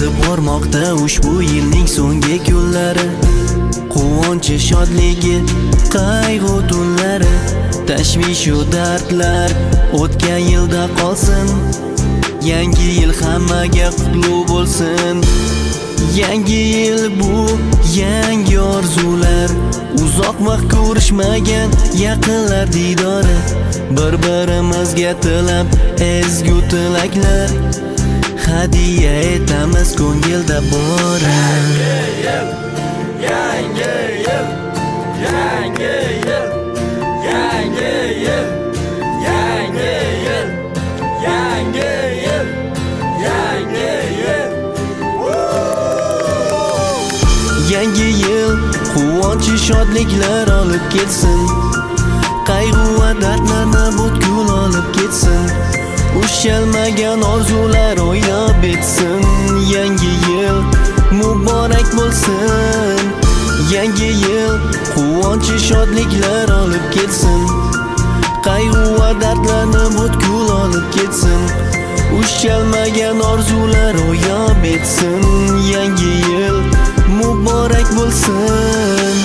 o'tib bormoqda ushbu yilning so'nggi kunlari. Quvonchi shodligi, qayg'u tunlari, tashvishu dardlar o'tgan yilda qolsin. Yangi yil hammaga qutlug' bo'lsin. Yangi yil bu yangi orzular, uzoq vaqt ko'rishmagan yaqinlar diydori, bir-birimizga tilab ezgu tilaklar hadiya etamiz ko'ngilda bor. Yangi yil, yangi yil, yangi yil, yangi yil, yangi yil, yangi yil, yangi yil. Yangi yil quvonchi shodliklar olib kelsin, qayg'u va dardlarni butkul olib ketsin, ushalmagan orzular ro'yob etsin. Yangi yil muborak bo'lsin. Yangi yil quvonchi shodliklar olib kelsin, qayg'u va dardlarni butkul olib ketsin, ushalmagan orzular ro'yob etsin. Yangi yil muborak bo'lsin.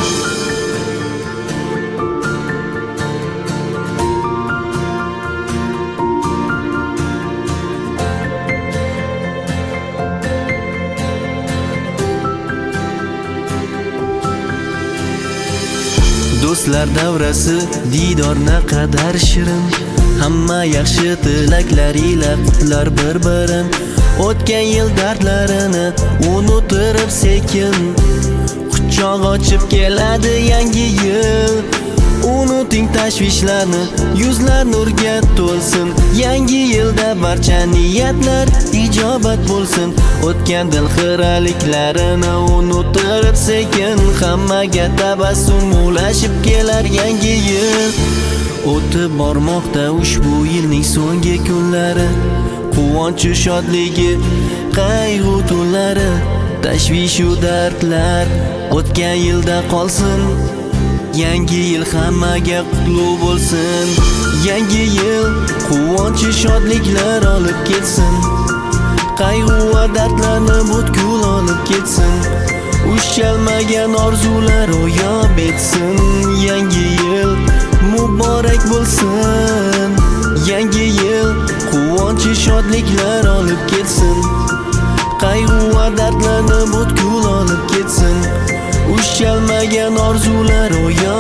Do'stlar davrasi diydor naqadar shirin, hamma yaxshi tilaklar ila qutlar bir-birin. O'tgan yil dardlarini unutirib sekin quchoq ochib keladi yangi yil. Unuting tashvishlarni, yuzlar nurga to'lsin. Yangi yilda barcha niyatlar ijobat bo'lsin. O'tgan dilxiraliklarini unutirib sekin hammaga tabassum ulashib kelar yangi yil. O'tib bormoqda ushbu yilning so'nggi kunlari, quvonchi shodligi, qayg'u tunlari, tashvishu dardlar o'tgan yilda qolsin. Yangi yil hammaga qutlug' bo'lsin. Yangi yil quvonchi shodliklar olib kelsin, qayg'u va dardlarni butkul olib ketsin, ushalmagan orzular ro'yob etsin. Yangi yil muborak bo'lsin. Yangi yil quvonchi shodliklar olib kelsin, qayg'u va dardlarni butkul olib ketsin, ushalmagan orzular ro'yob